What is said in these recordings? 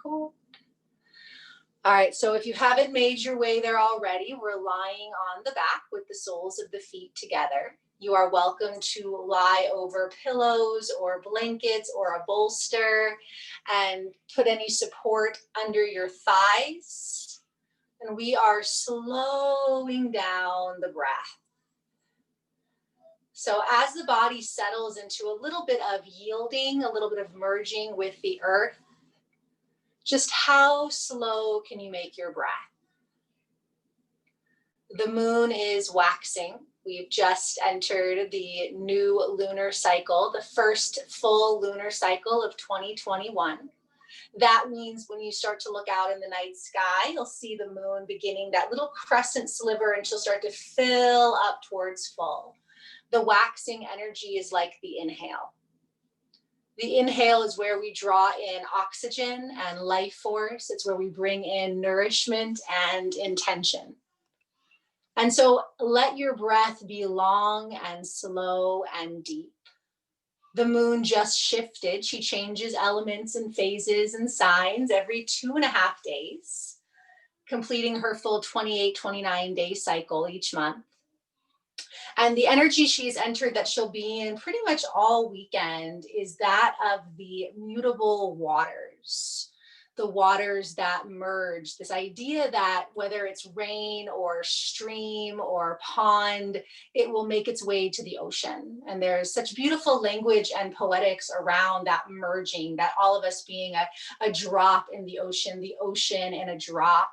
Cool. All right, so if you haven't made your way there already, we're lying on the back with the soles of the feet together. You are welcome to lie over pillows or blankets or a bolster and put any support under your thighs. And we are slowing down the breath. So as the body settles into a little bit of yielding, a little bit of merging with the earth, just how slow can you make your breath? The moon is waxing. We've just entered the new lunar cycle, the first full lunar cycle of 2021. That means when you start to look out in the night sky, you'll see the moon beginning that little crescent sliver, and she'll start to fill up towards full. The waxing energy is like the inhale. The inhale is where we draw in oxygen and life force. It's where we bring in nourishment and intention. And so let your breath be long and slow and deep. The moon just shifted. She changes elements and phases and signs every 2.5 days, completing her full 28, 29-day cycle each month. And the energy she's entered that she'll be in pretty much all weekend is that of the mutable waters, the waters that merge. This idea that whether it's rain or stream or pond, it will make its way to the ocean. And there's such beautiful language and poetics around that merging, that all of us being a drop in the ocean in a drop.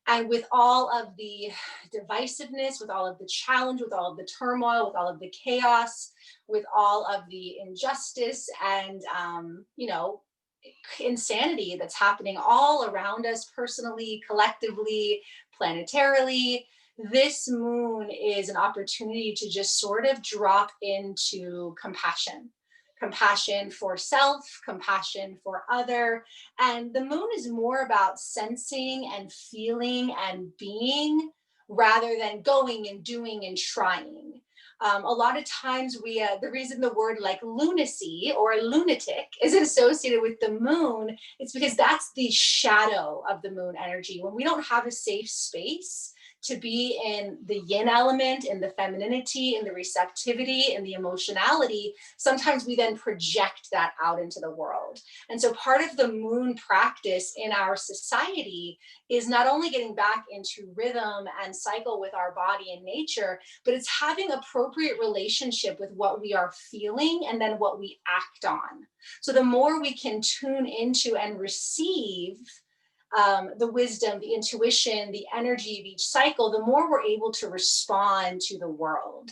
And with all of the divisiveness, with all of the challenge, with all of the turmoil, with all of the chaos, with all of the injustice and, insanity that's happening all around us personally, collectively, planetarily, this moon is an opportunity to just sort of drop into compassion. Compassion for self, compassion for other. And the moon is more about sensing and feeling and being rather than going and doing and trying. A lot of times the reason the word like lunacy or lunatic is associated with the moon, it's because that's the shadow of the moon energy. When we don't have a safe space to be in the yin element, in the femininity, in the receptivity, in the emotionality, sometimes we then project that out into the world. And so part of the moon practice in our society is not only getting back into rhythm and cycle with our body and nature, but it's having appropriate relationship with what we are feeling and then what we act on. So the more we can tune into and receive the wisdom, the intuition, the energy of each cycle, the more we're able to respond to the world.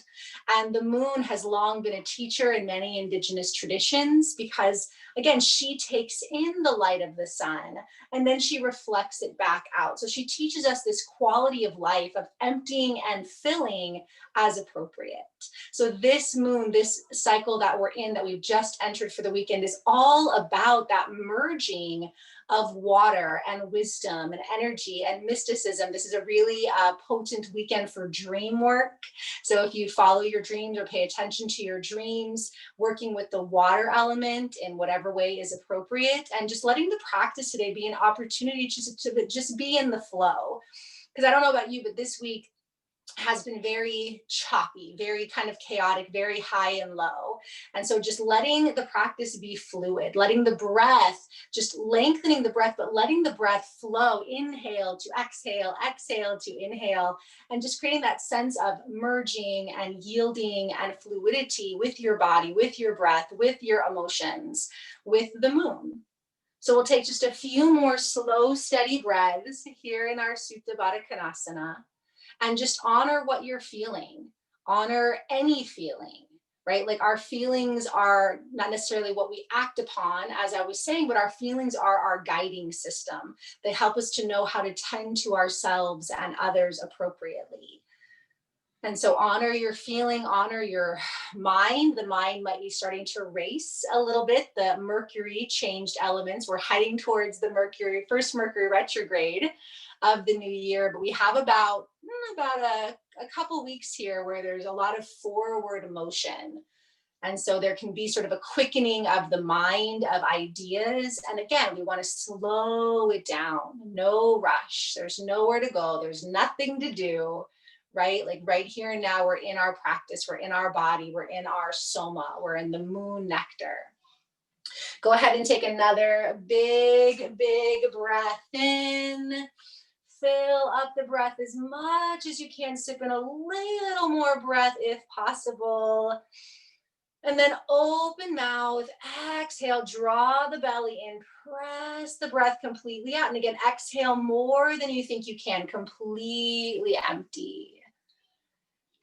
And the moon has long been a teacher in many indigenous traditions because, again, she takes in the light of the sun and then she reflects it back out. So she teaches us this quality of life of emptying and filling as appropriate. So this moon, this cycle that we're in, that we've just entered for the weekend, is all about that merging of water and wisdom and energy and mysticism. This is a really potent weekend for dream work. So if you follow your dreams or pay attention to your dreams, working with the water element in whatever way is appropriate, and just letting the practice today be an opportunity to just be in the flow. Because I don't know about you, but this week has been very choppy, very kind of chaotic, very high and low. And so just letting the practice be fluid, letting the breath, just lengthening the breath, but letting the breath flow, inhale to exhale, exhale to inhale, and just creating that sense of merging and yielding and fluidity with your body, with your breath, with your emotions, with the moon. So we'll take just a few more slow, steady breaths here in our Supta Baddha Konasana. And just honor what you're feeling, honor any feeling, right? Like our feelings are not necessarily what we act upon, as I was saying, but our feelings are our guiding system. They help us to know how to tend to ourselves and others appropriately. And so honor your feeling, honor your mind. The mind might be starting to race a little bit. The Mercury changed elements. We're heading towards the first Mercury retrograde of the new year, but we have about a couple weeks here where there's a lot of forward motion. And so there can be sort of a quickening of the mind of ideas. And again, we want to slow it down. No rush. There's nowhere to go. There's nothing to do, right? Like right here and now, we're in our practice. We're in our body. We're in our soma. We're in the moon nectar. Go ahead and take another big, big breath in. Fill up the breath as much as you can. Sip in a little more breath if possible. And then open mouth, exhale, draw the belly in, press the breath completely out. And again, exhale more than you think you can, completely empty.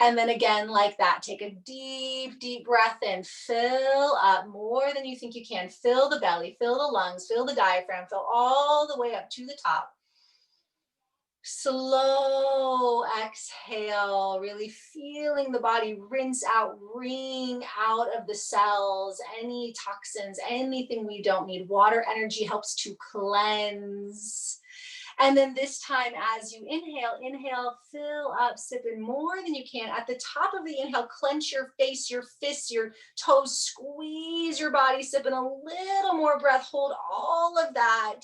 And then again, like that, take a deep, deep breath in, fill up more than you think you can. Fill the belly, fill the lungs, fill the diaphragm, fill all the way up to the top. Slow exhale, really feeling the body rinse out, wring out of the cells, any toxins, anything we don't need. Water energy helps to cleanse. And then this time, as you inhale, fill up, sip in more than you can. At the top of the inhale, clench your face, your fists, your toes, squeeze your body, sip in a little more breath, hold all of that.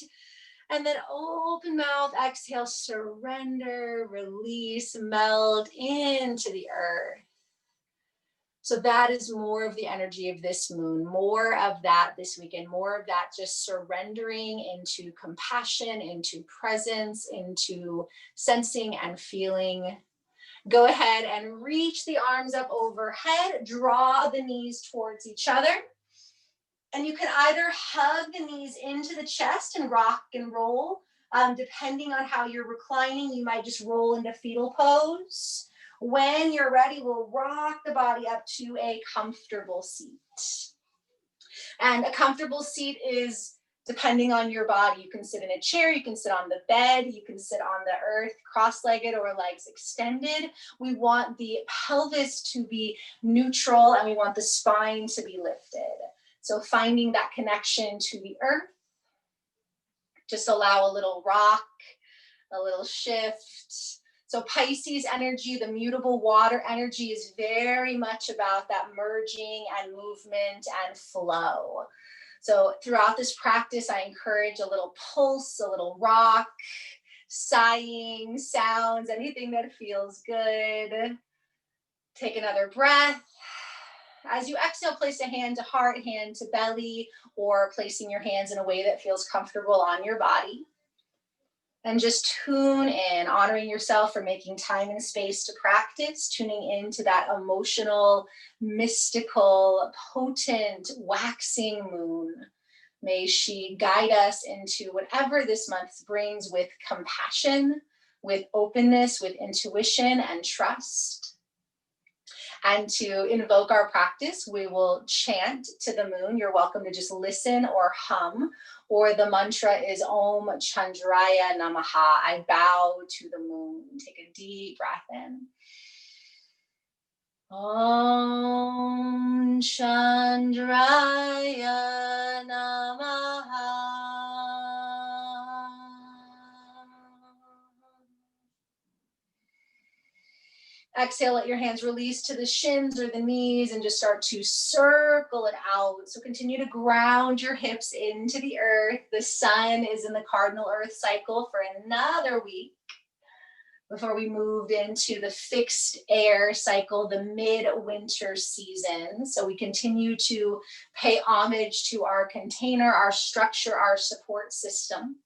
And then open mouth, exhale, surrender, release, meld into the earth. So that is more of the energy of this moon, more of that this weekend, more of that just surrendering into compassion, into presence, into sensing and feeling. Go ahead and reach the arms up overhead, draw the knees towards each other. And you can either hug the knees into the chest and rock and roll. Depending on how you're reclining, you might just roll into fetal pose. When you're ready, we'll rock the body up to a comfortable seat. And a comfortable seat is, depending on your body, you can sit in a chair, you can sit on the bed, you can sit on the earth, cross-legged or legs extended. We want the pelvis to be neutral and we want the spine to be lifted. So finding that connection to the earth, just allow a little rock, a little shift. So Pisces energy, the mutable water energy, is very much about that merging and movement and flow. So throughout this practice, I encourage a little pulse, a little rock, sighing, sounds, anything that feels good. Take another breath. As you exhale, place a hand to heart, hand to belly, or placing your hands in a way that feels comfortable on your body. And just tune in, honoring yourself for making time and space to practice, tuning into that emotional, mystical, potent, waxing moon. May she guide us into whatever this month brings with compassion, with openness, with intuition and trust. And to invoke our practice, we will chant to the moon. You're welcome to just listen or hum, or the mantra is Om Chandraya Namaha. I bow to the moon. Take a deep breath in. Om Chandraya Namaha. Exhale, let your hands release to the shins or the knees and just start to circle it out. So continue to ground your hips into the earth. The sun is in the cardinal earth cycle for another week before we moved into the fixed air cycle, the midwinter season. So we continue to pay homage to our container, our structure, our support system.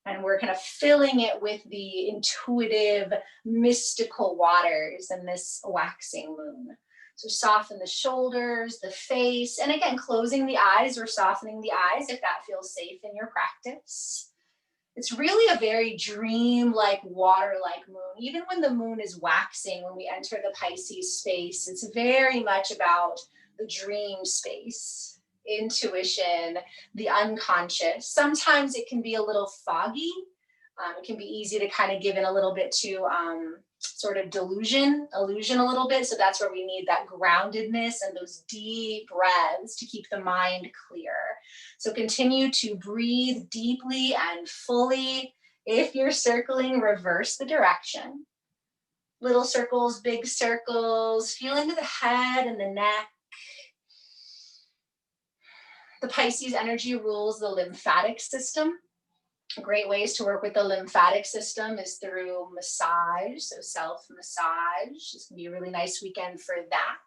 And we're kind of filling it with the intuitive, mystical waters in this waxing moon. So soften the shoulders, the face, and again, closing the eyes or softening the eyes if that feels safe in your practice. It's really a very dream-like, water-like moon. Even when the moon is waxing, when we enter the Pisces space, it's very much about the dream space. Intuition, the unconscious. Sometimes it can be a little foggy. It can be easy to kind of give in a little bit to sort of illusion a little bit. So that's where we need that groundedness and those deep breaths to keep the mind clear. So continue to breathe deeply and fully. If you're circling, reverse the direction. Little circles, big circles, feel into the head and the neck. The Pisces energy rules the lymphatic system. Great ways to work with the lymphatic system is through massage, so self-massage. This can be a really nice weekend for that.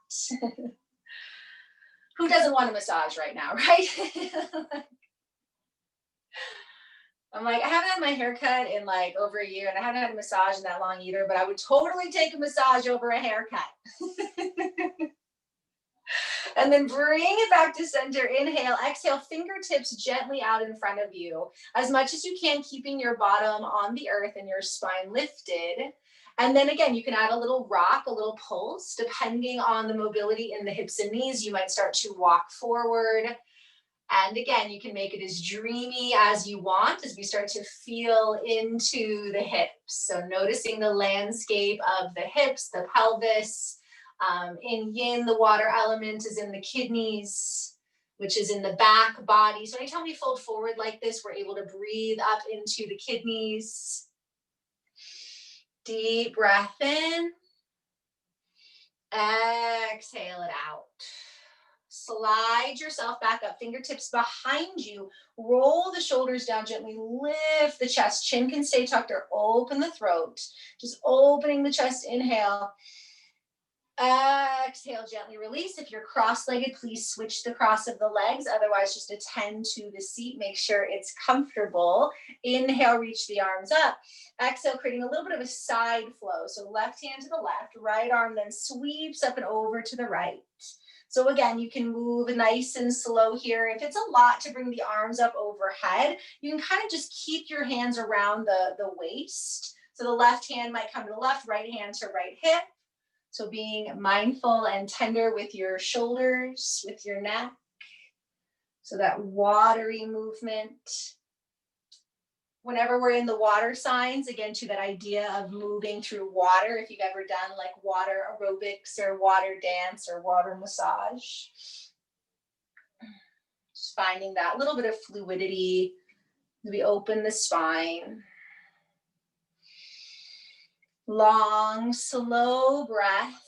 Who doesn't want a massage right now, right? I'm like, I haven't had my hair cut in like over a year, and I haven't had a massage in that long either, but I would totally take a massage over a haircut. And then bring it back to center. Inhale, exhale, fingertips gently out in front of you. As much as you can, keeping your bottom on the earth and your spine lifted. And then again, you can add a little rock, a little pulse, depending on the mobility in the hips and knees. You might start to walk forward. And again, you can make it as dreamy as you want as we start to feel into the hips. So noticing the landscape of the hips, the pelvis. In yin, the water element is in the kidneys, which is in the back body. So anytime we fold forward like this, we're able to breathe up into the kidneys. Deep breath in. Exhale it out. Slide yourself back up, fingertips behind you. Roll the shoulders down gently, lift the chest. Chin can stay tucked or open the throat. Just opening the chest, inhale. Exhale, gently release. If you're cross-legged, please switch the cross of the legs. Otherwise, just attend to the seat. Make sure it's comfortable. Inhale, reach the arms up. Exhale, creating a little bit of a side flow. So left hand to the left, right arm then sweeps up and over to the right. So again, you can move nice and slow here. If it's a lot to bring the arms up overhead, you can kind of just keep your hands around the waist. So the left hand might come to the left, right hand to right hip. So being mindful and tender with your shoulders, with your neck. So that watery movement. Whenever we're in the water signs, again, to that idea of moving through water, if you've ever done like water aerobics or water dance or water massage. Just finding that little bit of fluidity. We open the spine. Long, slow breath.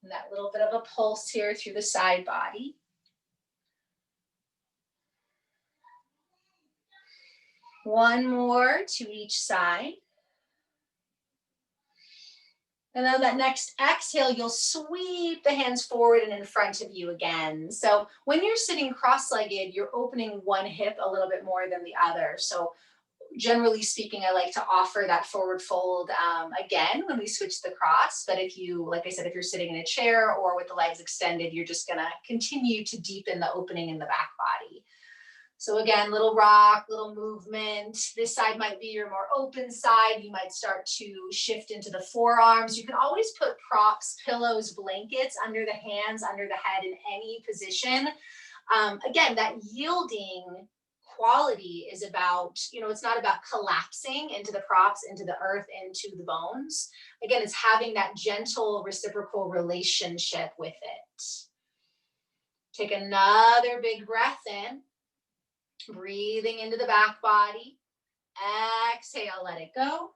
And that little bit of a pulse here through the side body. One more to each side. And then that next exhale, you'll sweep the hands forward and in front of you again. So when you're sitting cross-legged, you're opening one hip a little bit more than the other. So generally speaking, I like to offer that forward fold again when we switch the cross. But if you, like I said, if you're sitting in a chair or with the legs extended, you're just gonna continue to deepen the opening in the back body. So again, little rock, little movement. This side might be your more open side. You might start to shift into the forearms. You can always put props, pillows, blankets under the hands, under the head in any position. Again, that yielding quality is about, it's not about collapsing into the props, into the earth, into the bones. Again, it's having that gentle reciprocal relationship with it. Take another big breath in. Breathing into the back body. Exhale, let it go.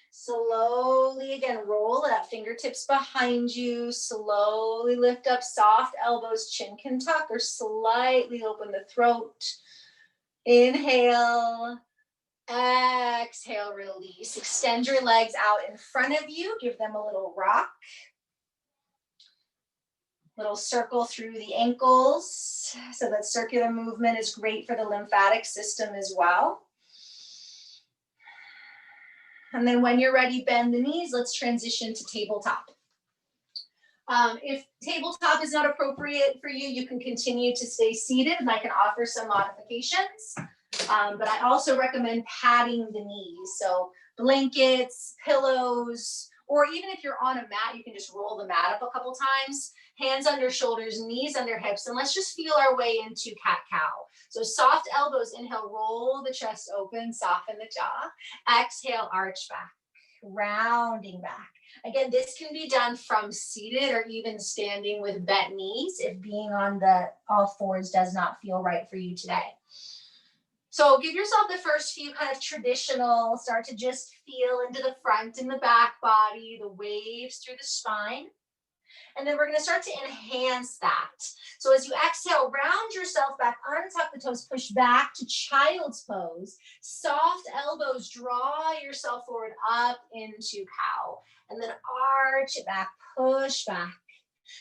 Slowly, again, roll it up, fingertips behind you. Slowly lift up, soft elbows, chin can tuck or slightly open the throat. Inhale. Exhale, release. Extend your legs out in front of you. Give them a little rock. Little circle through the ankles. So that circular movement is great for the lymphatic system as well. And then when you're ready, bend the knees. Let's transition to tabletop. If tabletop is not appropriate for you, you can continue to stay seated and I can offer some modifications. But I also recommend padding the knees. So blankets, pillows, or even if you're on a mat, you can just roll the mat up a couple times. Hands under shoulders, knees under hips, and let's just feel our way into cat-cow. So soft elbows, inhale, roll the chest open, soften the jaw. Exhale, arch back, rounding back. Again, this can be done from seated or even standing with bent knees if being on the all fours does not feel right for you today. So give yourself the first few kind of traditional, start to just feel into the front and the back body, the waves through the spine. And then we're going to start to enhance that. So as you exhale, round yourself back, untuck the toes, push back to child's pose. Soft elbows, draw yourself forward up into cow. And then arch it back, push back.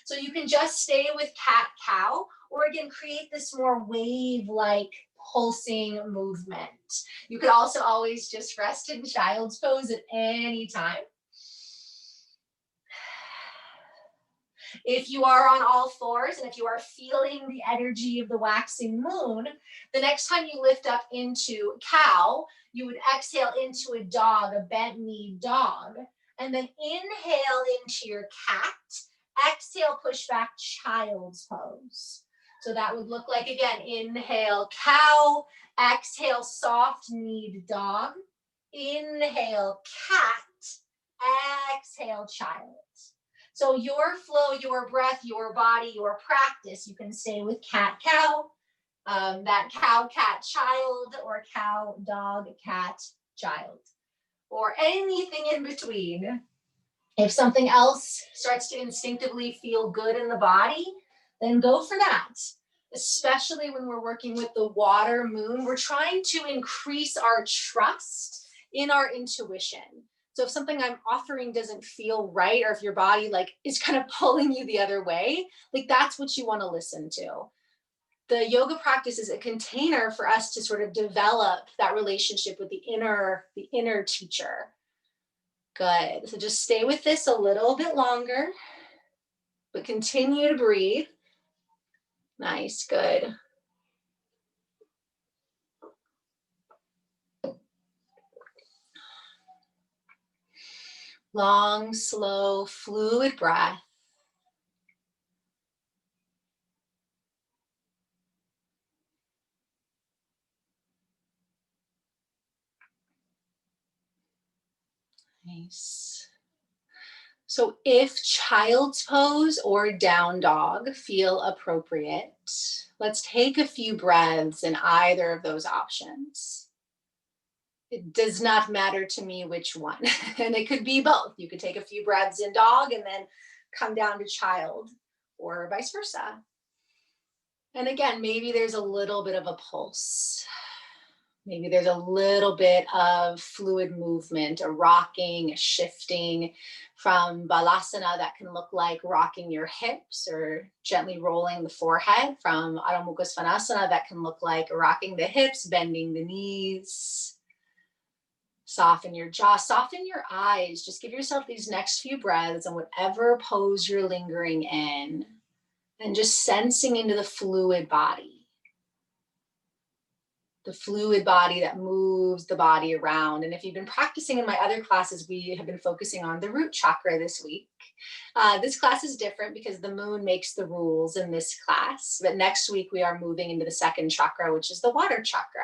So you can just stay with cat cow, or again, create this more wave-like pulsing movement. You could also always just rest in child's pose at any time. If you are on all fours and if you are feeling the energy of the waxing moon, the next time you lift up into cow, you would exhale into a dog, a bent knee dog, and then inhale into your cat. Exhale, push back, child's pose. So that would look like, again, inhale, cow, exhale, soft kneed dog, inhale, cat, exhale, child. So your flow, your breath, your body, your practice, you can stay with cat, cow, that cow, cat, child, or cow, dog, cat, child, or anything in between. If something else starts to instinctively feel good in the body, then go for that. Especially when we're working with the water moon, we're trying to increase our trust in our intuition. So if something I'm offering doesn't feel right, or if your body like is kind of pulling you the other way, like that's what you want to listen to. The yoga practice is a container for us to sort of develop that relationship with the inner teacher. Good. So just stay with this a little bit longer, but continue to breathe. Nice. Good. Long, slow, fluid breath. Nice. So if child's pose or down dog feel appropriate, let's take a few breaths in either of those options. It does not matter to me which one, and it could be both. You could take a few breaths in dog and then come down to child, or vice versa. And again, maybe there's a little bit of a pulse. Maybe there's a little bit of fluid movement, a rocking, a shifting from balasana that can look like rocking your hips or gently rolling the forehead, from Adho Mukha Svanasana that can look like rocking the hips, bending the knees. Soften your jaw, soften your eyes. Just give yourself these next few breaths on whatever pose you're lingering in, and just sensing into the fluid body. The fluid body that moves the body around. And if you've been practicing in my other classes, we have been focusing on the root chakra this week. This class is different because the moon makes the rules in this class. But next week we are moving into the second chakra, which is the water chakra.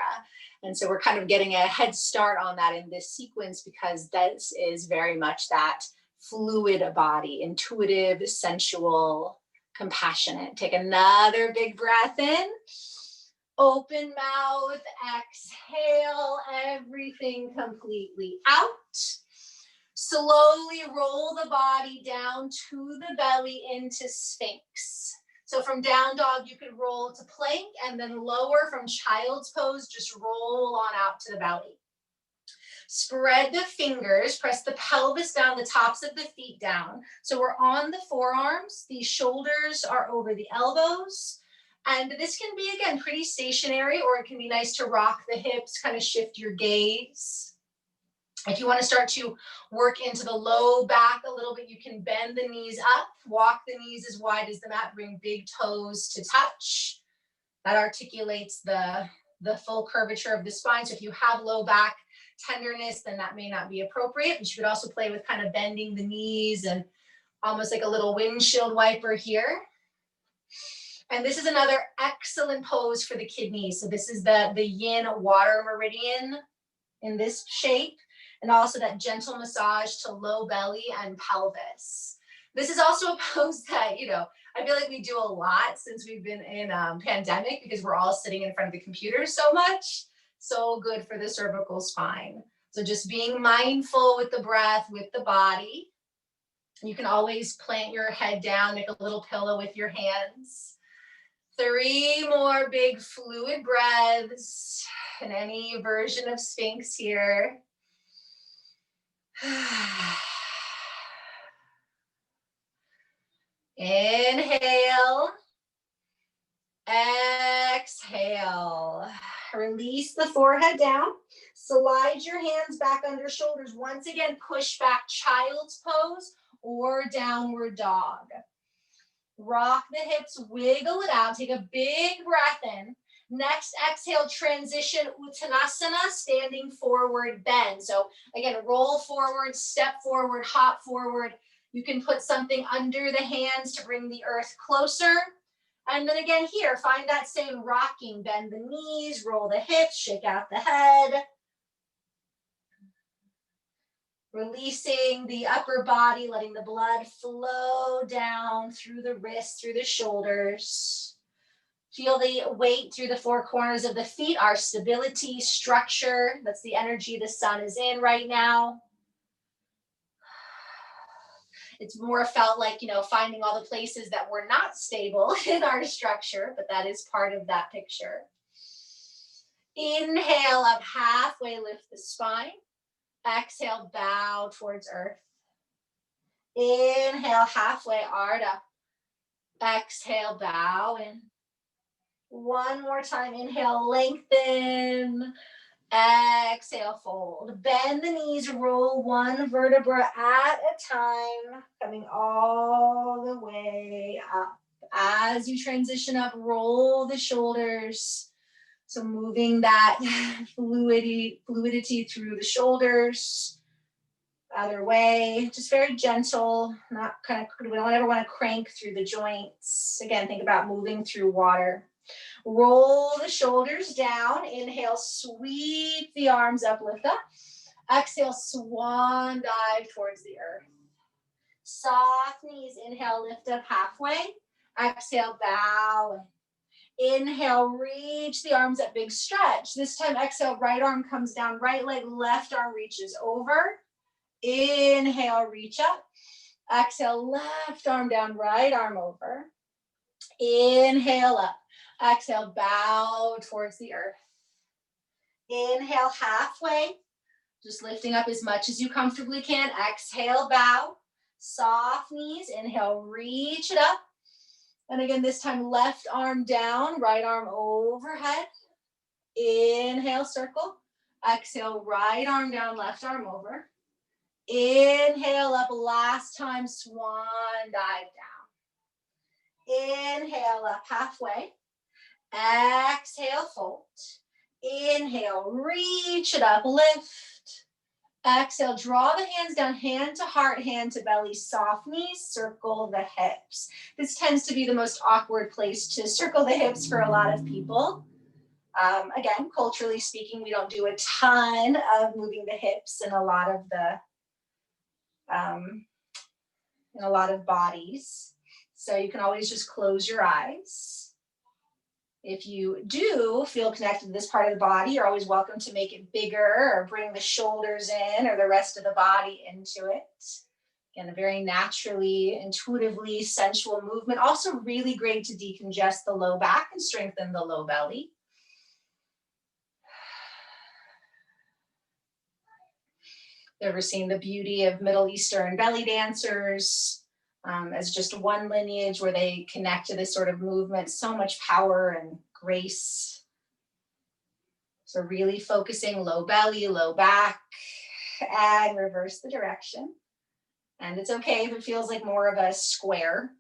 And so we're kind of getting a head start on that in this sequence, because this is very much that fluid body, intuitive, sensual, compassionate. Take another big breath in. Open mouth, exhale everything completely out. Slowly roll the body down to the belly into Sphinx. So from down dog, you could roll to plank, and then lower from child's pose, just roll on out to the belly. Spread the fingers, press the pelvis down, the tops of the feet down. So we're on the forearms, the shoulders are over the elbows. And this can be, again, pretty stationary, or it can be nice to rock the hips, kind of shift your gaze. If you want to start to work into the low back a little bit, you can bend the knees up, walk the knees as wide as the mat, bring big toes to touch. That articulates the full curvature of the spine. So if you have low back tenderness, then that may not be appropriate, but you could also play with kind of bending the knees and almost like a little windshield wiper here. And this is another excellent pose for the kidneys. So this is the yin water meridian in this shape, and also that gentle massage to low belly and pelvis. This is also a pose that, I feel like we do a lot since we've been in pandemic, because we're all sitting in front of the computer so much. So good for the cervical spine. So just being mindful with the breath, with the body. You can always plant your head down, make a little pillow with your hands. 3 more big fluid breaths in any version of Sphinx here. Inhale. Exhale. Release the forehead down. Slide your hands back under shoulders. Once again, push back child's pose or downward dog. Rock the hips, wiggle it out. Take a big breath in. Next exhale, transition Uttanasana, standing forward bend. So again, roll forward, step forward, hop forward. You can put something under the hands to bring the earth closer. And then again here, find that same rocking. Bend the knees, roll the hips, shake out the head. Releasing the upper body, letting the blood flow down through the wrists, through the shoulders. Feel the weight through the 4 corners of the feet, our stability, structure. That's the energy the sun is in right now. It's more felt like, finding all the places that were not stable in our structure, but that is part of that picture. Inhale up halfway, lift the spine. Exhale, bow towards earth. Inhale, halfway, Ardha. Exhale, bow in. One more time, inhale, lengthen. Exhale, fold. Bend the knees, roll 1 vertebra at a time, coming all the way up. As you transition up, roll the shoulders. So moving that fluidity through the shoulders. Other way, just very gentle, we don't ever want to crank through the joints. Again, think about moving through water. Roll the shoulders down. Inhale, sweep the arms up, lift up. Exhale, swan dive towards the earth. Soft knees, inhale, lift up halfway. Exhale, bow. Inhale, reach the arms up, big stretch. This time, exhale, right arm comes down, right leg, left arm reaches over. Inhale, reach up. Exhale, left arm down, right arm over. Inhale up. Exhale, bow towards the earth. Inhale, halfway. Just lifting up as much as you comfortably can. Exhale, bow. Soft knees. Inhale, reach it up. And again, this time, left arm down, right arm overhead. Inhale, circle. Exhale, right arm down, left arm over. Inhale up, last time, swan dive down. Inhale up, halfway. Exhale, fold. Inhale, reach it up, lift. Exhale, draw the hands down, hand to heart, hand to belly, soft knees, circle the hips. This tends to be the most awkward place to circle the hips for a lot of people. Again, culturally speaking, we don't do a ton of moving the hips in a lot of bodies. So you can always just close your eyes. If you do feel connected to this part of the body, you're always welcome to make it bigger or bring the shoulders in or the rest of the body into it. Again, a very naturally, intuitively sensual movement. Also really great to decongest the low back and strengthen the low belly. Ever seen the beauty of Middle Eastern belly dancers as just one lineage where they connect to this sort of movement, so much power and grace. So really focusing low belly, low back, and reverse the direction. And it's okay if it feels like more of a square.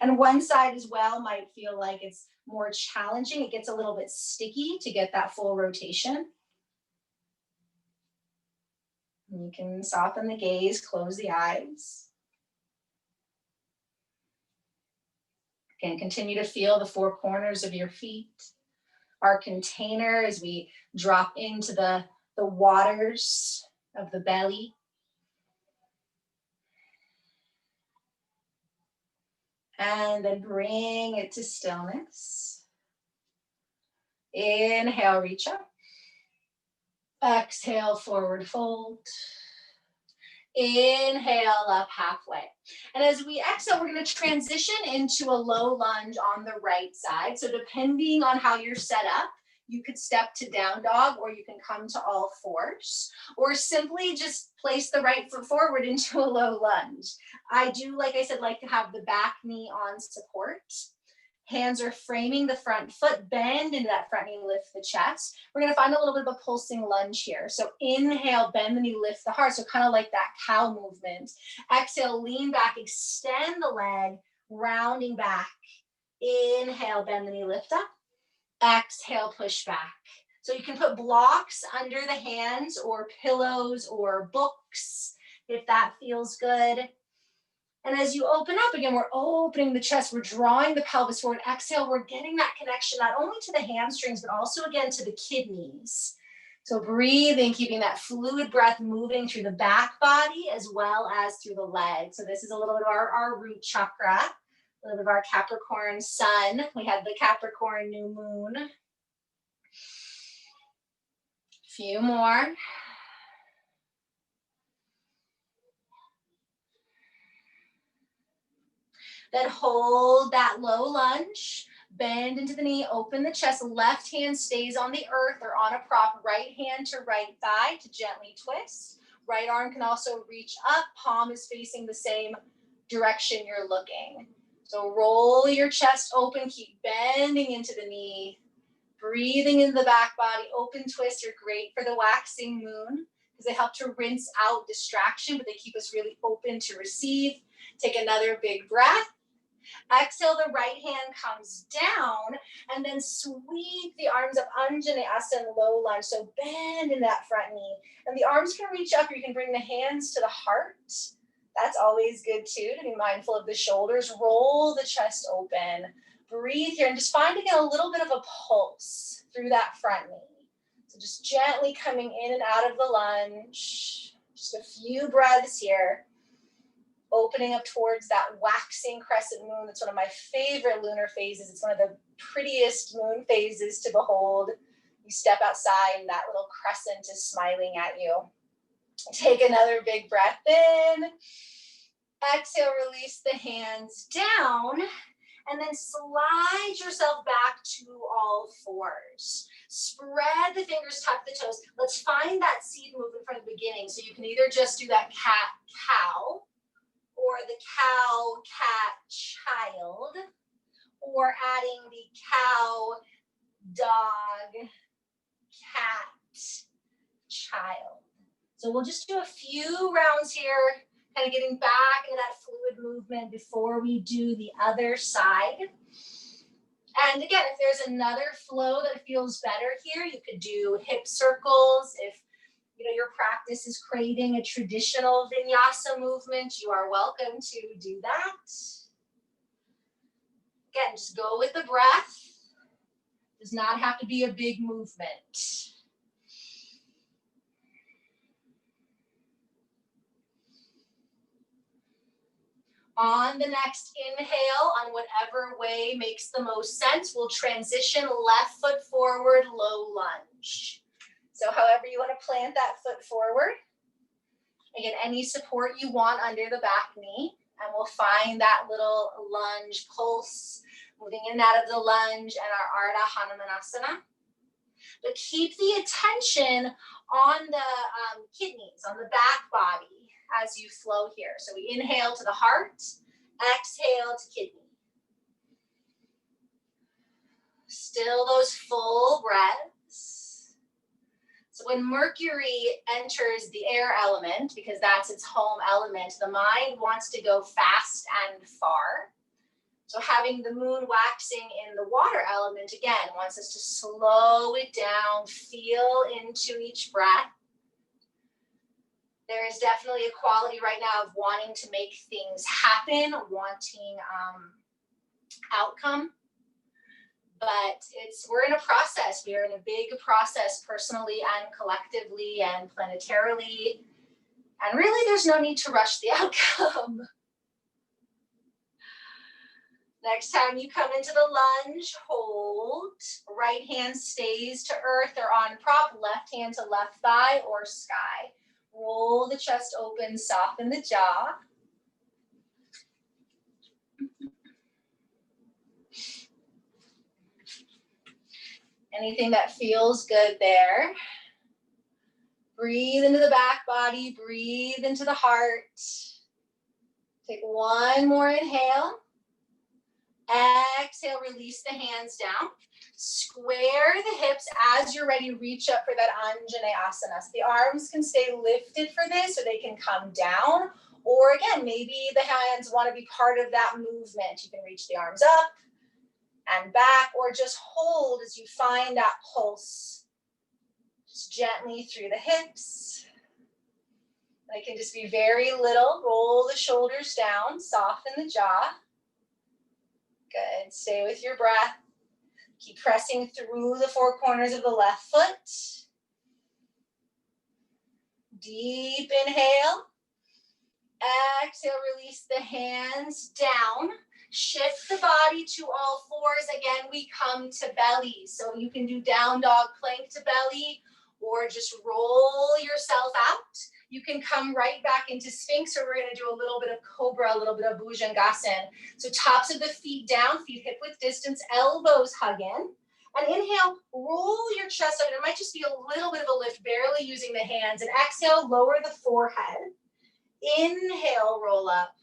And one side as well might feel like it's more challenging. It gets a little bit sticky to get that full rotation. You can soften the gaze, close the eyes. Again, continue to feel the 4 corners of your feet. Our container as we drop into the waters of the belly. And then bring it to stillness. Inhale, reach up. Exhale, forward fold. Inhale up halfway. And as we exhale, we're going to transition into a low lunge on the right side. So depending on how you're set up, you could step to down dog, or you can come to all fours, or simply just place the right foot forward into a low lunge. I do, like I said, like to have the back knee on support. Hands are framing the front foot, bend into that front knee, lift the chest. We're gonna find a little bit of a pulsing lunge here. So inhale, bend the knee, lift the heart. So kind of like that cow movement. Exhale, lean back, extend the leg, rounding back. Inhale, bend the knee, lift up. Exhale, push back. So you can put blocks under the hands or pillows or books if that feels good. And as you open up again, we're opening the chest, we're drawing the pelvis forward. Exhale, we're getting that connection not only to the hamstrings, but also again to the kidneys. So breathing, keeping that fluid breath moving through the back body as well as through the legs. So this is a little bit of our root chakra, a little bit of our Capricorn sun. We had the Capricorn new moon. A few more. Then hold that low lunge, bend into the knee, open the chest, left hand stays on the earth or on a prop, right hand to right thigh to gently twist. Right arm can also reach up, palm is facing the same direction you're looking. So roll your chest open, keep bending into the knee, breathing in the back body, open twist. You're great for the waxing moon because they help to rinse out distraction, but they keep us really open to receive. Take another big breath. Exhale, the right hand comes down, and then sweep the arms up, Anjaneyasana, low lunge. So bend in that front knee. And the arms can reach up, or you can bring the hands to the heart. That's always good too, to be mindful of the shoulders. Roll the chest open. Breathe here, and just find again a little bit of a pulse through that front knee. So just gently coming in and out of the lunge. Just a few breaths here. Opening up towards that waxing crescent moon. That's one of my favorite lunar phases. It's one of the prettiest moon phases to behold. You step outside and that little crescent is smiling at you. Take another big breath in. Exhale, release the hands down, and then slide yourself back to all fours. Spread the fingers, tuck the toes. Let's find that seed movement from the beginning. So you can either just do that cat-cow, or the cow, cat, child, or adding the cow, dog, cat, child. So we'll just do a few rounds here, kind of getting back into that fluid movement before we do the other side. And again, if there's another flow that feels better here, you could do hip circles. If your practice is craving a traditional vinyasa movement, you are welcome to do that. Again, just go with the breath. Does not have to be a big movement. On the next inhale, on whatever way makes the most sense, we'll transition left foot forward, low lunge. So however you want to plant that foot forward. Again, any support you want under the back knee, and we'll find that little lunge pulse, moving in and out of the lunge and our Ardha Hanumanasana. But keep the attention on the kidneys, on the back body as you flow here. So we inhale to the heart, exhale to kidney. Still those full breaths. So when Mercury enters the air element, because that's its home element, the mind wants to go fast and far. So having the moon waxing in the water element, again, wants us to slow it down, feel into each breath. There is definitely a quality right now of wanting to make things happen, wanting outcome. But we're in a process. We are in a big process personally and collectively and planetarily. And really, there's no need to rush the outcome. Next time you come into the lunge, hold. Right hand stays to earth or on prop, left hand to left thigh or sky. Roll the chest open, soften the jaw. Anything that feels good there. Breathe into the back body, breathe into the heart. Take one more inhale. Exhale, release the hands down. Square the hips as you're ready. Reach up for that Anjaneyasana. So the arms can stay lifted for this, or they can come down. Or again, maybe the hands want to be part of that movement. You can reach the arms up and back, or just hold as you find that pulse. Just gently through the hips. It can just be very little. Roll the shoulders down, soften the jaw. Good. Stay with your breath. Keep pressing through the four corners of the left foot. Deep inhale. Exhale, release the hands down. Shift the body to all fours. Again, we come to belly. So you can do down dog plank to belly, or just roll yourself out. You can come right back into Sphinx, or we're going to do a little bit of Cobra, a little bit of Bhujangasana. So tops of the feet down, feet hip width distance, elbows hug in. And inhale, roll your chest up. It might just be a little bit of a lift, barely using the hands. And exhale, lower the forehead. Inhale, roll up.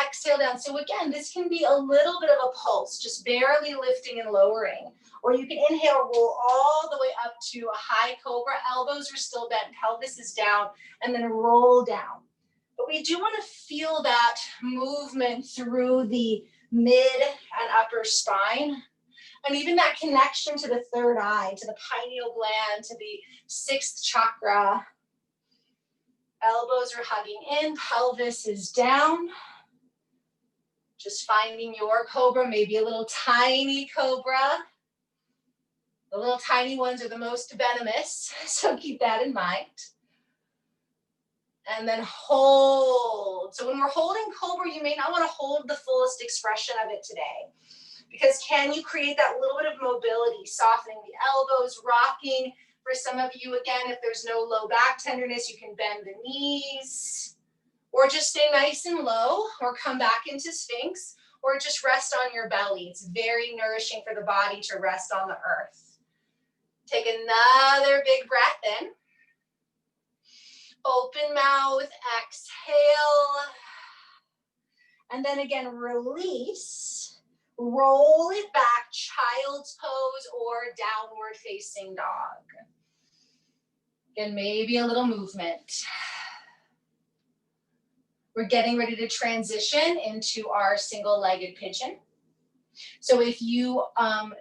Exhale down. So again, this can be a little bit of a pulse, just barely lifting and lowering. Or you can inhale, roll all the way up to a high cobra. Elbows are still bent, pelvis is down, and then roll down. But we do want to feel that movement through the mid and upper spine. And even that connection to the third eye, to the pineal gland, to the sixth chakra. Elbows are hugging in, pelvis is down. Just finding your cobra, maybe a little tiny cobra. The little tiny ones are the most venomous, so keep that in mind. And then hold. So when we're holding cobra, you may not want to hold the fullest expression of it today. Because can you create that little bit of mobility, softening the elbows, rocking? For some of you, again, if there's no low back tenderness, you can bend the knees. Or just stay nice and low, or come back into Sphinx, or just rest on your belly. It's very nourishing for the body to rest on the earth. Take another big breath in. Open mouth, exhale. And then again, release. Roll it back, child's pose or downward facing dog. Again, maybe a little movement. We're getting ready to transition into our single-legged pigeon. So if you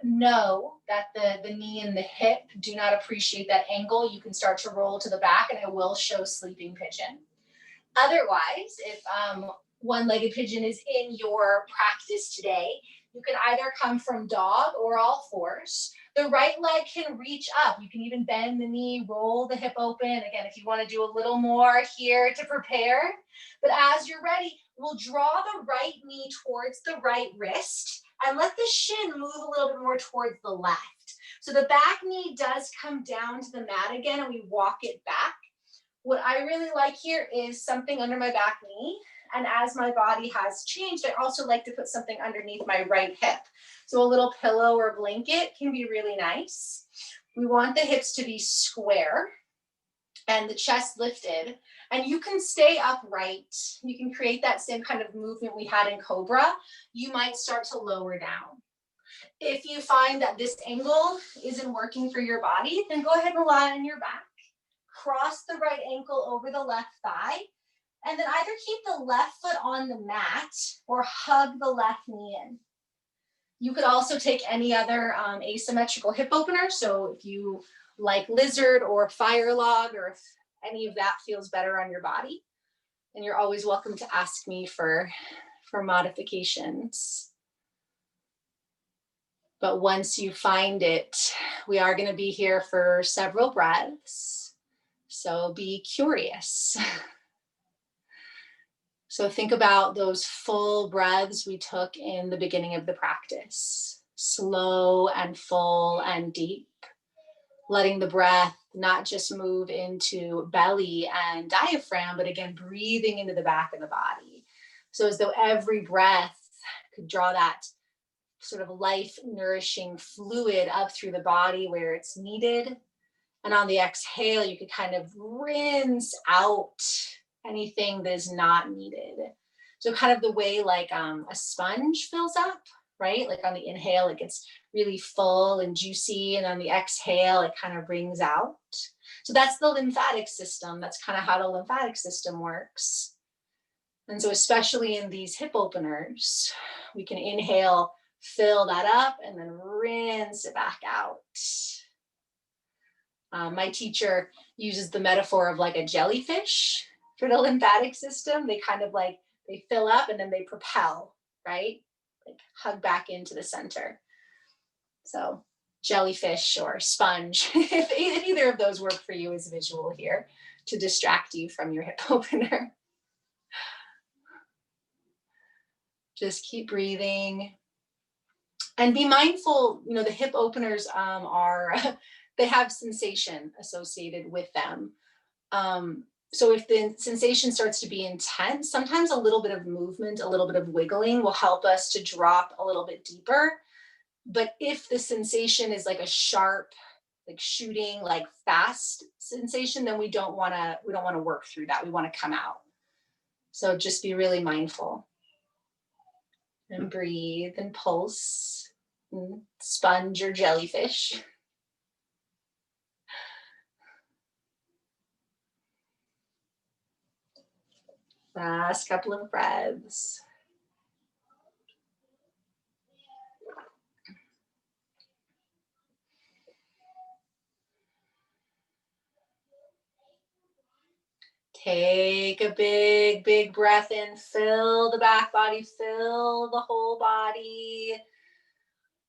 know that the knee and the hip do not appreciate that angle, you can start to roll to the back, and it will show sleeping pigeon. Otherwise, if one-legged pigeon is in your practice today, you can either come from dog or all fours. The right leg can reach up. You can even bend the knee, roll the hip open. Again, if you want to do a little more here to prepare. But as you're ready, we'll draw the right knee towards the right wrist and let the shin move a little bit more towards the left. So the back knee does come down to the mat again, and we walk it back. What I really like here is something under my back knee. And as my body has changed, I also like to put something underneath my right hip. So a little pillow or blanket can be really nice. We want the hips to be square and the chest lifted. And you can stay upright. You can create that same kind of movement we had in Cobra. You might start to lower down. If you find that this angle isn't working for your body, then go ahead and lie on your back. Cross the right ankle over the left thigh. And then either keep the left foot on the mat or hug the left knee in. You could also take any other asymmetrical hip opener. So if you like lizard or fire log, or if any of that feels better on your body, then you're always welcome to ask me for modifications. But once you find it, we are going to be here for several breaths. So be curious. So think about those full breaths we took in the beginning of the practice. Slow and full and deep. Letting the breath not just move into belly and diaphragm, but again, breathing into the back of the body. So as though every breath could draw that sort of life nourishing fluid up through the body where it's needed. And on the exhale, you could kind of rinse out anything that is not needed. So kind of the way like a sponge fills up, right? Like on the inhale, it gets really full and juicy. And on the exhale, it kind of brings out. So that's the lymphatic system. That's kind of how the lymphatic system works. And so especially in these hip openers, we can inhale, fill that up, and then rinse it back out. My teacher uses the metaphor of like a jellyfish for the lymphatic system. They kind of like, they fill up and then they propel, right? Like hug back into the center. So jellyfish or sponge, if either of those work for you as a visual here to distract you from your hip opener. Just keep breathing and be mindful, you know, the hip openers they have sensation associated with them. So if the sensation starts to be intense, sometimes a little bit of movement, a little bit of wiggling will help us to drop a little bit deeper. But if the sensation is like a sharp, like shooting, like fast sensation, then we don't want to work through that. We want to come out. So just be really mindful and breathe and pulse and sponge or jellyfish. Last couple of breaths. Take a big, big breath in, fill the back body, fill the whole body.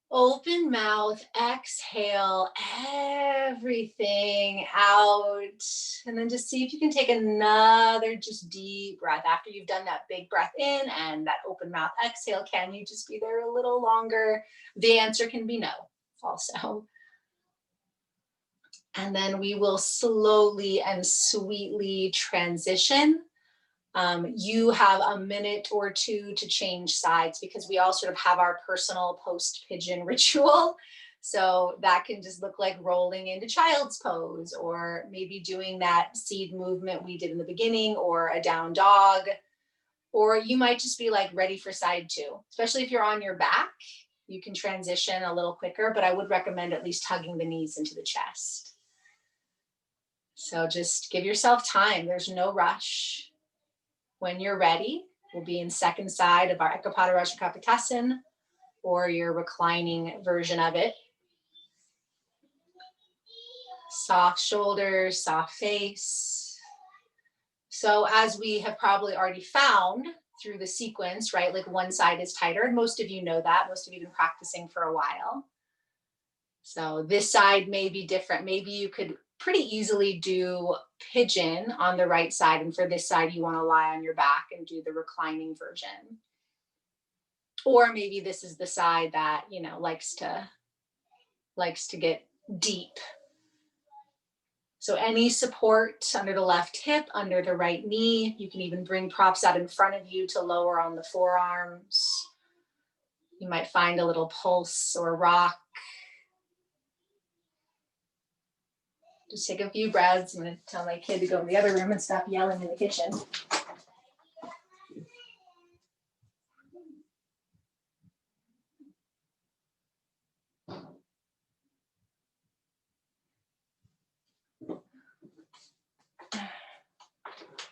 Open mouth, exhale everything out. And then just see if you can take another just deep breath. After you've done that big breath in and that open mouth exhale, can you just be there a little longer? The answer can be no also. And then we will slowly and sweetly transition. You have a minute or two to change sides because we all sort of have our personal post pigeon ritual. So that can just look like rolling into child's pose, or maybe doing that seed movement we did in the beginning, or a down dog. Or you might just be like ready for side two, especially if you're on your back. You can transition a little quicker, but I would recommend at least hugging the knees into the chest. So just give yourself time. There's no rush. When you're ready, we'll be in second side of our Ekapada Rajakapitasana, or your reclining version of it. Soft shoulders, soft face. So as we have probably already found through the sequence, right? Like one side is tighter, and most of you know that. Most of you have been practicing for a while. So this side may be different. Maybe you could pretty easily do pigeon on the right side, and for this side you want to lie on your back and do the reclining version. Or maybe this is the side that, you know, likes to get deep. So any support under the left hip, under the right knee. You can even bring props out in front of you to lower on the forearms. You might find a little pulse or rock. Just take a few breaths. I'm going to tell my kid to go in the other room and stop yelling in the kitchen.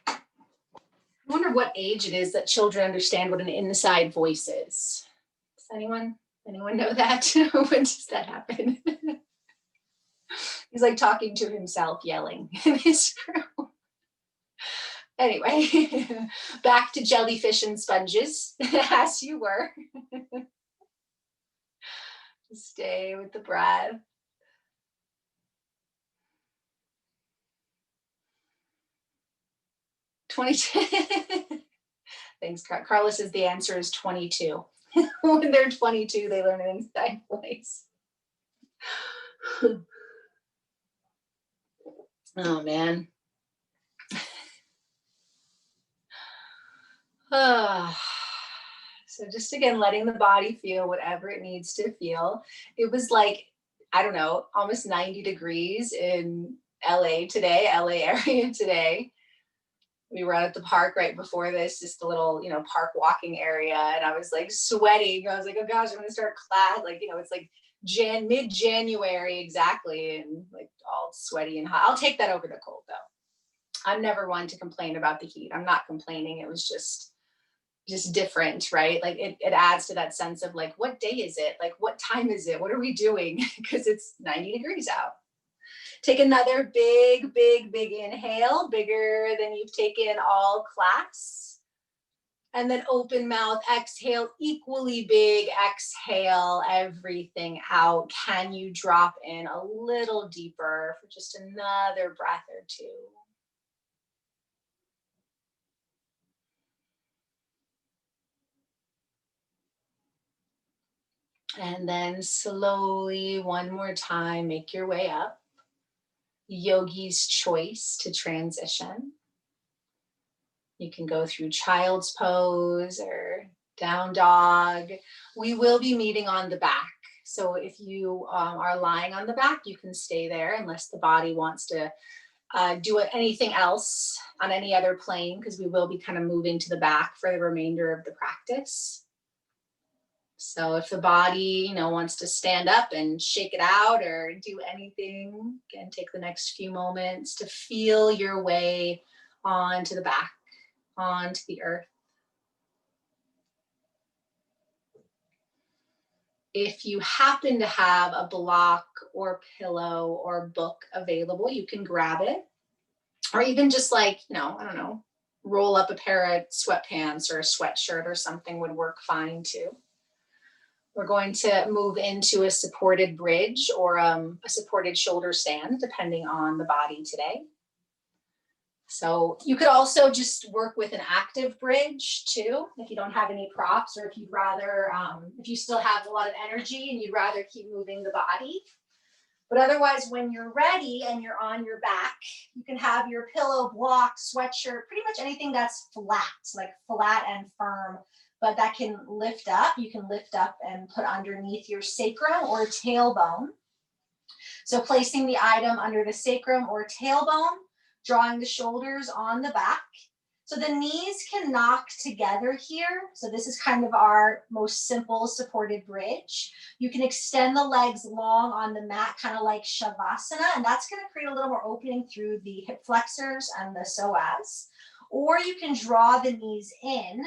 I wonder what age it is that children understand what an inside voice is. Does anyone know that? When does that happen? He's like talking to himself, yelling in his room. Anyway, back to jellyfish and sponges, as you were. Stay with the breath. 22. Thanks, Carla says the answer is 22. When they're 22, they learn an inside voice. Oh, man. So just again, letting the body feel whatever it needs to feel. It was like, I don't know, almost 90 degrees in LA today, LA area today. We were out at the park right before this, just a little, park walking area. And I was like sweating. I was like, oh gosh, I'm going to start class. Like, it's like mid-January exactly. And like all sweaty and hot. I'll take that over the cold though. I'm never one to complain about the heat. I'm not complaining. It was just different, right? Like it adds to that sense of like, what day is it? Like, what time is it? What are we doing? Because it's 90 degrees out. Take another big, big, big inhale, bigger than you've taken all class. And then open mouth, exhale, equally big, exhale everything out. Can you drop in a little deeper for just another breath or two? And then slowly, one more time, make your way up. Yogi's choice to transition. You can go through child's pose or down dog. We will be meeting on the back. So if you are lying on the back, you can stay there unless the body wants to do anything else on any other plane, because we will be kind of moving to the back for the remainder of the practice. So if the body, wants to stand up and shake it out or do anything, again, take the next few moments to feel your way onto the back, onto the earth. If you happen to have a block or pillow or book available, you can grab it. Or even just like, I don't know, roll up a pair of sweatpants or a sweatshirt or something would work fine too. We're going to move into a supported bridge or a supported shoulder stand, depending on the body today. So you could also just work with an active bridge too, if you don't have any props, or if you'd rather, if you still have a lot of energy and you'd rather keep moving the body. But otherwise, when you're ready and you're on your back, you can have your pillow, block, sweatshirt, pretty much anything that's flat, like flat and firm, but that can lift up. You can lift up and put underneath your sacrum or tailbone. So placing the item under the sacrum or tailbone, drawing the shoulders on the back. So the knees can knock together here. So this is kind of our most simple supported bridge. You can extend the legs long on the mat, kind of like Shavasana, and that's going to create a little more opening through the hip flexors and the psoas. Or you can draw the knees in.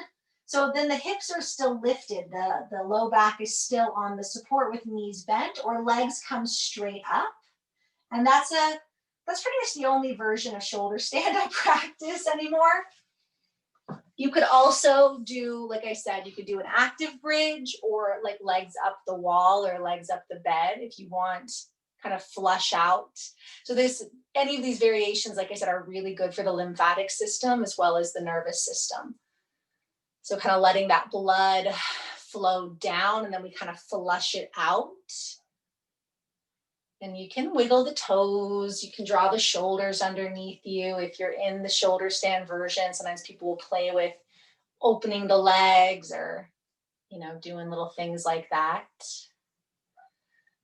So then the hips are still lifted. The low back is still on the support with knees bent, or legs come straight up. And that's pretty much the only version of shoulder stand I practice anymore. You could also do, like I said, you could do an active bridge or like legs up the wall or legs up the bed if you want kind of flush out. So any of these variations, like I said, are really good for the lymphatic system as well as the nervous system. So kind of letting that blood flow down, and then we kind of flush it out. And you can wiggle the toes. You can draw the shoulders underneath you. If you're in the shoulder stand version, sometimes people will play with opening the legs or, doing little things like that.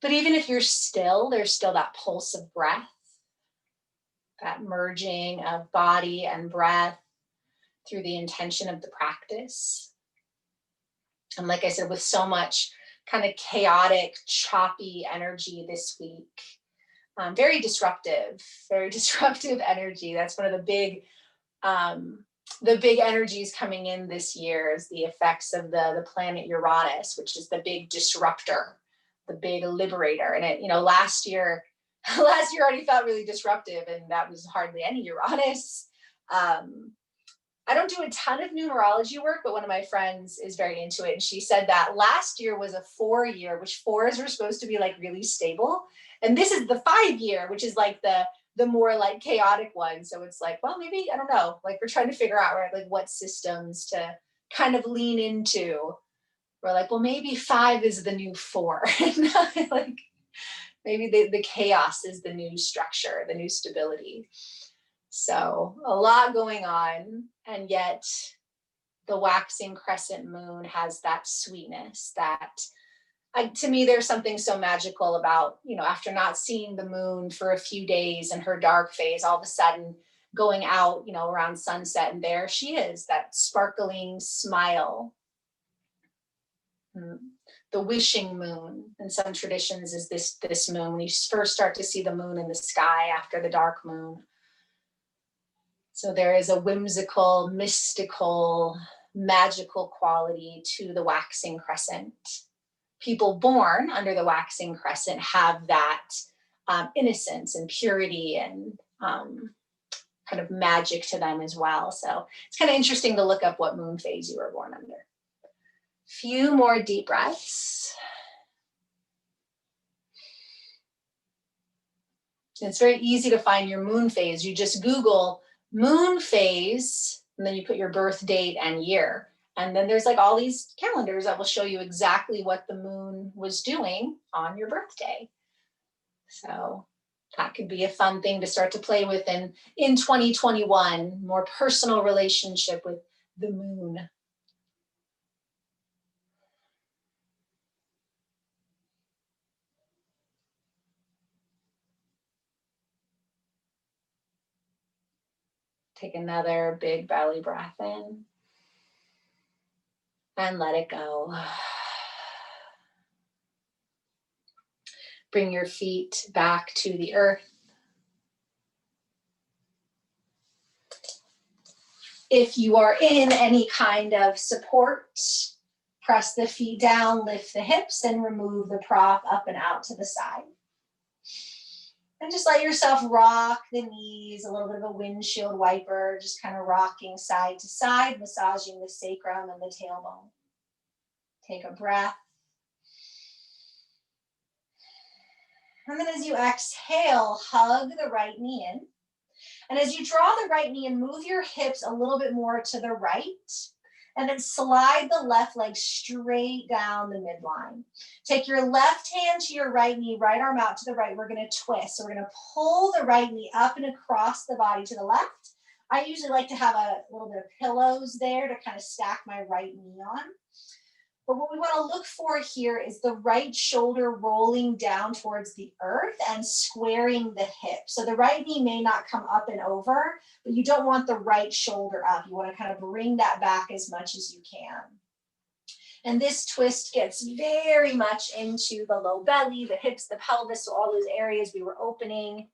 But even if you're still, there's still that pulse of breath, that merging of body and breath through the intention of the practice. And like I said, with so much kind of chaotic, choppy energy this week, very disruptive energy. That's one of the big energies coming in this year is the effects of the planet Uranus, which is the big disruptor, the big liberator. And it, last year already felt really disruptive, and that was hardly any Uranus. I don't do a ton of numerology work, but one of my friends is very into it. And she said that last year was a 4 year, which 4s were supposed to be like really stable. And this is the 5 year, which is like the more like chaotic one. So it's like, well, maybe, I don't know, like we're trying to figure out, right, like what systems to kind of lean into. We're like, well, maybe 5 is the new 4. Like maybe the chaos is the new structure, the new stability. So a lot going on, and yet the waxing crescent moon has that sweetness that to me, there's something so magical about, after not seeing the moon for a few days in her dark phase, all of a sudden going out, around sunset, and there she is, that sparkling smile. The wishing moon in some traditions is this moon. When you first start to see the moon in the sky after the dark moon. So there is a whimsical, mystical, magical quality to the waxing crescent. People born under the waxing crescent have that innocence and purity and kind of magic to them as well. So it's kind of interesting to look up what moon phase you were born under. Few more deep breaths. It's very easy to find your moon phase. You just Google moon phase, and then you put your birth date and year. And then there's like all these calendars that will show you exactly what the moon was doing on your birthday. So that could be a fun thing to start to play with in 2021, more personal relationship with the moon. Take another big belly breath in and let it go. Bring your feet back to the earth. If you are in any kind of support, press the feet down, lift the hips, and remove the prop up and out to the side. And just let yourself rock the knees, a little bit of a windshield wiper, just kind of rocking side to side, massaging the sacrum and the tailbone. Take a breath. And then as you exhale, hug the right knee in. And as you draw the right knee in, move your hips a little bit more to the right. And then slide the left leg straight down the midline. Take your left hand to your right knee, right arm out to the right. We're going to twist. So we're going to pull the right knee up and across the body to the left. I usually like to have a little bit of pillows there to kind of stack my right knee on. But what we want to look for here is the right shoulder rolling down towards the earth and squaring the hip. So the right knee may not come up and over, but you don't want the right shoulder up. You want to kind of bring that back as much as you can. And this twist gets very much into the low belly, the hips, the pelvis, so all those areas we were opening.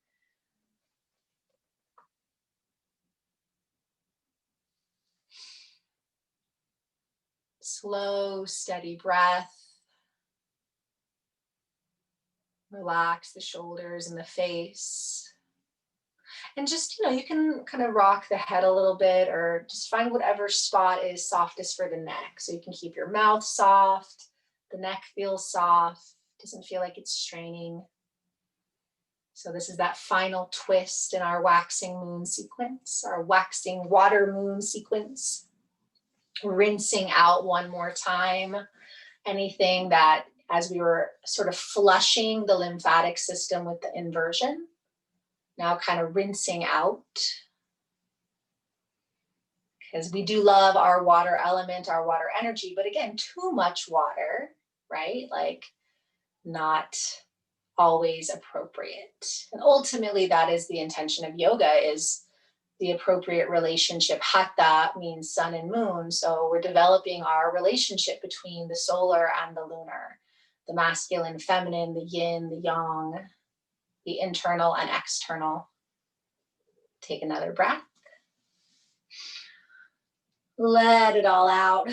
Slow, steady breath. Relax the shoulders and the face. And just, you can kind of rock the head a little bit or just find whatever spot is softest for the neck. So you can keep your mouth soft, the neck feels soft, doesn't feel like it's straining. So this is that final twist in our waxing moon sequence, our waxing water moon sequence. Rinsing out one more time anything that, as we were sort of flushing the lymphatic system with the inversion, now kind of rinsing out, because we do love our water element, our water energy, but again, too much water, right? Like not always appropriate. And ultimately that is the intention of yoga, is the appropriate relationship. Hatha means sun and moon. So we're developing our relationship between the solar and the lunar, the masculine, feminine, the yin, the yang, the internal and external. Take another breath. Let it all out.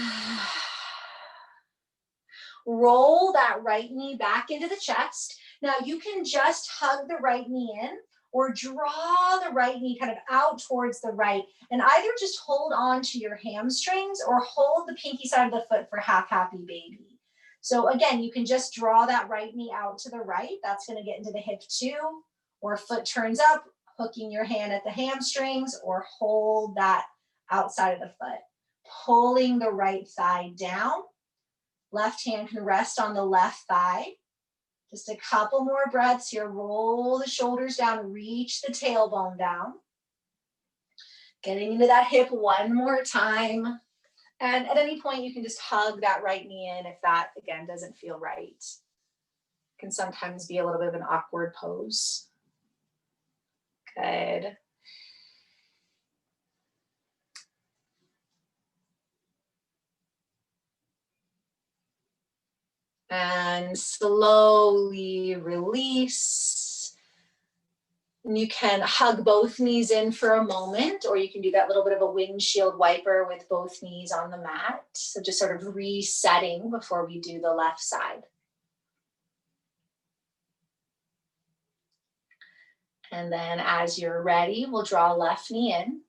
Roll that right knee back into the chest. Now you can just hug the right knee in, or draw the right knee kind of out towards the right, and either just hold on to your hamstrings or hold the pinky side of the foot for half happy baby. So again, you can just draw that right knee out to the right. That's going to get into the hip too, or foot turns up, hooking your hand at the hamstrings, or hold that outside of the foot. pulling the right thigh down. Left hand can rest on the left thigh. Just a couple more breaths here. Roll the shoulders down, reach the tailbone down. Getting into that hip one more time. And at any point, you can just hug that right knee in if that, again, doesn't feel right. It can sometimes be a little bit of an awkward pose. Good. And slowly release. And you can hug both knees in for a moment, or you can do that little bit of a windshield wiper with both knees on the mat. So just sort of resetting before we do the left side. And then as you're ready, we'll draw left knee in.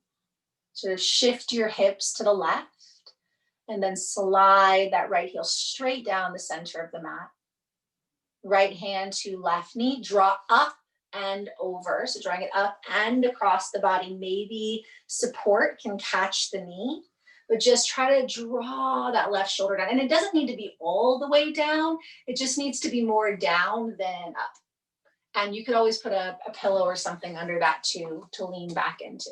Sort of shift your hips to the left. And then slide that right heel straight down the center of the mat. Right hand to left knee, draw up and over. So drawing it up and across the body. Maybe support can catch the knee, but just try to draw that left shoulder down. And it doesn't need to be all the way down. It just needs to be more down than up. And you could always put a pillow or something under that too to lean back into.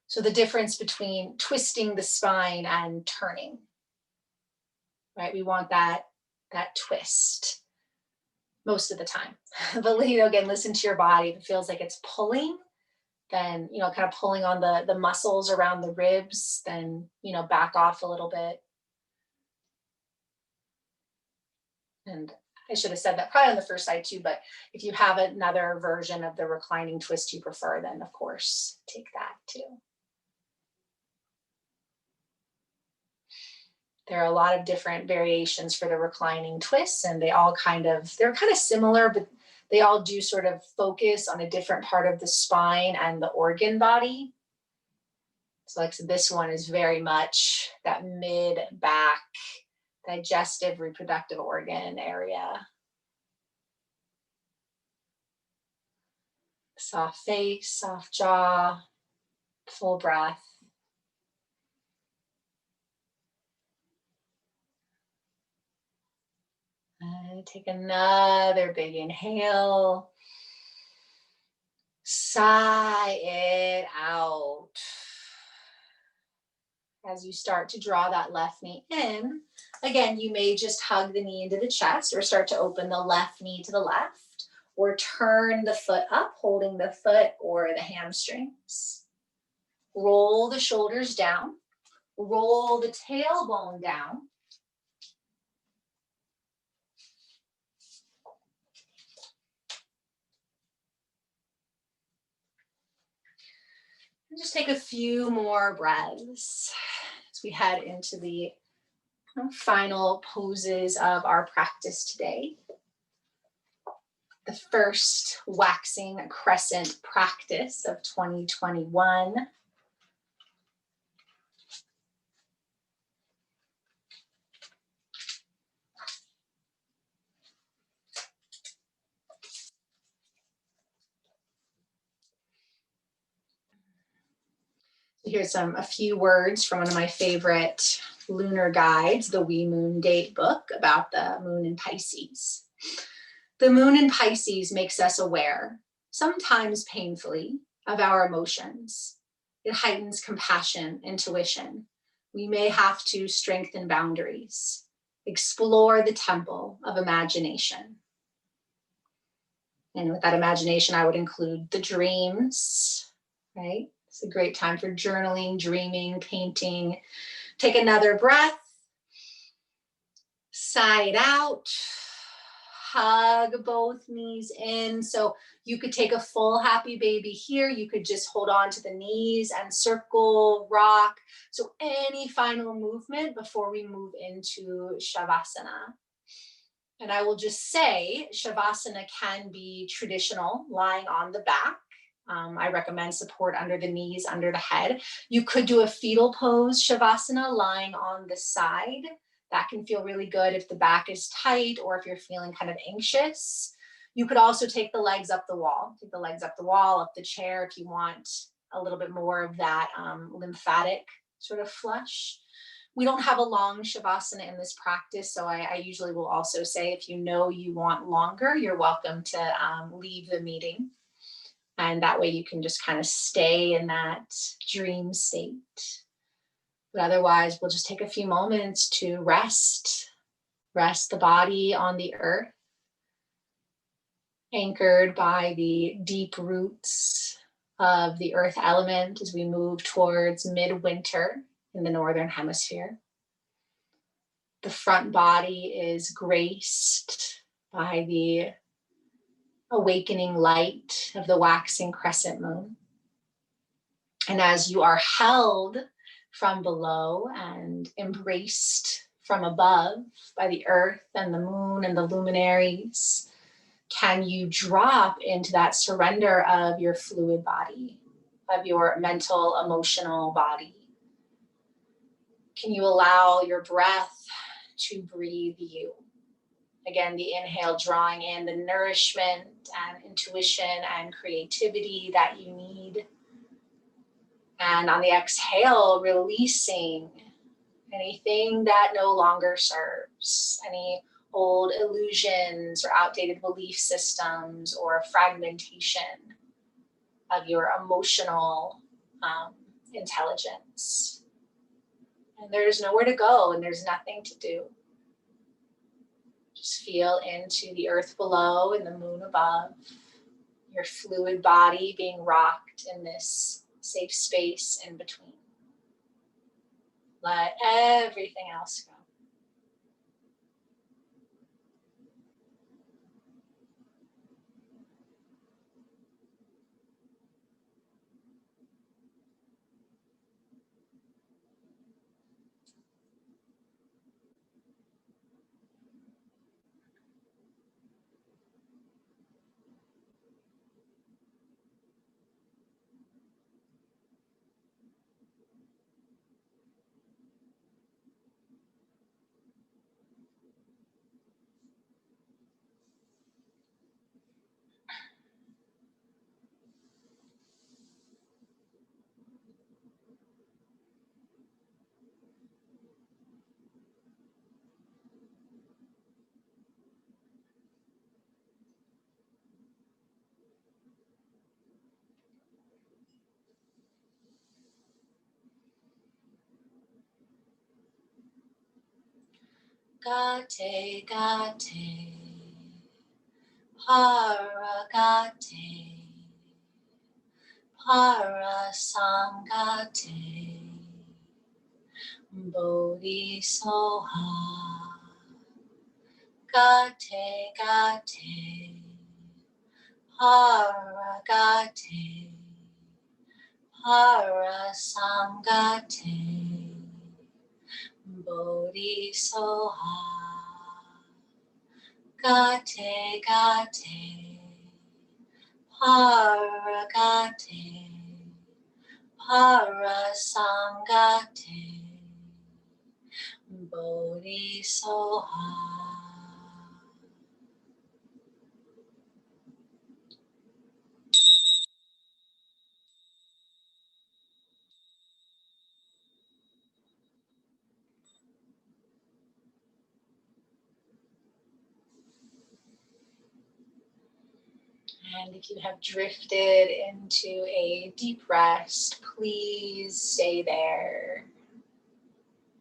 So the difference between twisting the spine and turning, right? We want that twist most of the time. But again, listen to your body. If it feels like it's pulling, then, kind of pulling on the muscles around the ribs, then, back off a little bit. And I should have said that probably on the first side too, but if you have another version of the reclining twist you prefer, then of course, take that too. There are a lot of different variations for the reclining twists, and they're kind of similar, but they all do sort of focus on a different part of the spine and the organ body. So like this one is very much that mid-back, digestive, reproductive organ area. Soft face, soft jaw, full breath. Take another big inhale. Sigh it out. As you start to draw that left knee in, again, you may just hug the knee into the chest or start to open the left knee to the left, or turn the foot up, holding the foot or the hamstrings. Roll the shoulders down. Roll the tailbone down. And just take a few more breaths as we head into the final poses of our practice today. The first waxing crescent practice of 2021. Here's a few words from one of my favorite lunar guides, the We Moon Date book, about the moon in Pisces. The moon in Pisces makes us aware, sometimes painfully, of our emotions. It heightens compassion, intuition. We may have to strengthen boundaries, explore the temple of imagination. And with that imagination, I would include the dreams, right? It's a great time for journaling, dreaming, painting. Take another breath. Sigh it out. Hug both knees in. So you could take a full happy baby here. You could just hold on to the knees and circle, rock. So any final movement before we move into Shavasana. And I will just say, Shavasana can be traditional, lying on the back. I recommend support under the knees, under the head. You could do a fetal pose Shavasana, lying on the side. That can feel really good if the back is tight or if you're feeling kind of anxious. You could also take the legs up the wall. Take the legs up the wall, up the chair if you want a little bit more of that lymphatic sort of flush. We don't have a long shavasana in this practice, so I usually will also say if you know you want longer, you're welcome to leave the meeting. And that way you can just kind of stay in that dream state. But otherwise, we'll just take a few moments to rest the body on the earth, anchored by the deep roots of the earth element as we move towards midwinter in the northern hemisphere. The front body is graced by the awakening light of the waxing crescent moon. And as you are held from below and embraced from above by the earth and the moon and the luminaries, can you drop into that surrender of your fluid body, of your mental, emotional body? Can you allow your breath to breathe you? Again, the inhale drawing in the nourishment and intuition and creativity that you need. And on the exhale, releasing anything that no longer serves, any old illusions or outdated belief systems or fragmentation of your emotional intelligence. And there's nowhere to go and there's nothing to do. Just feel into the earth below and the moon above, your fluid body being rocked in this safe space in between. Let everything else go. Gate, gate, para gate, para samgate, bodhisoha. Gate, gate, para gate, para samgate, bodhisoha. Gate, gate, para gate, para samgate, bodhisoha. And if you have drifted into a deep rest, please stay there.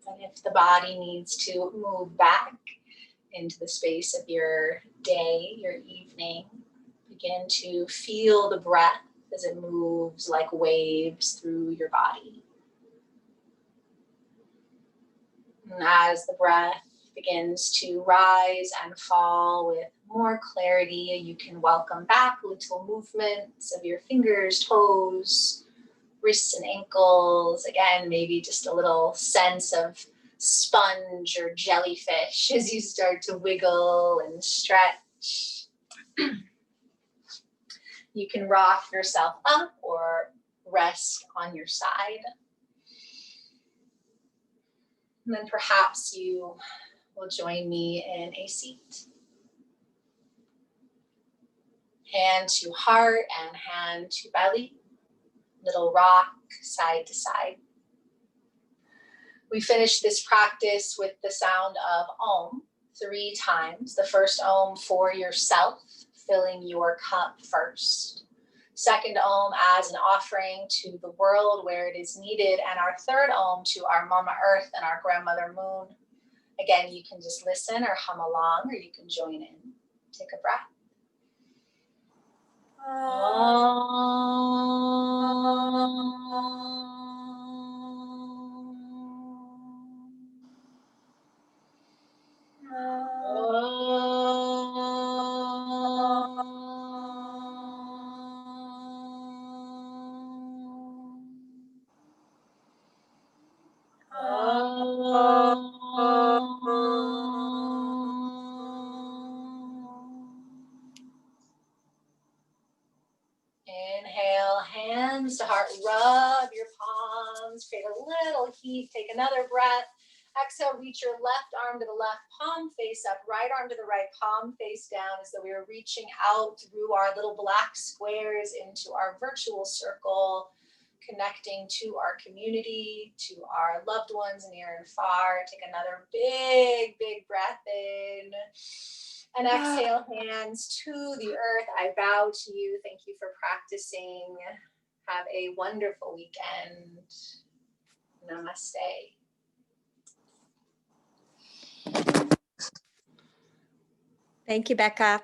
And if the body needs to move back into the space of your day, your evening, begin to feel the breath as it moves like waves through your body. And as the breath begins to rise and fall with more clarity, you can welcome back little movements of your fingers, toes, wrists and ankles. Again, maybe just a little sense of sponge or jellyfish as you start to wiggle and stretch. You can rock yourself up or rest on your side. And then perhaps you will join me in a seat. Hand to heart and hand to belly. Little rock side to side. We finish this practice with the sound of Om 3 times. The first Om for yourself, filling your cup first. Second Om as an offering to the world where it is needed. And our third Om to our Mama Earth and our Grandmother Moon. Again, you can just listen or hum along, or you can join in. Take a breath. Inhale, hands to heart, rub your palms, create a little heat, take another breath. Exhale, reach your left arm to the left, palm face up, right arm to the right, palm face down, as though we were reaching out through our little black squares into our virtual circle, connecting to our community, to our loved ones near and far. Take another big, big breath in. And exhale, hands to the earth. I bow to you. Thank you for practicing. Have a wonderful weekend. Namaste. Thank you, Becca.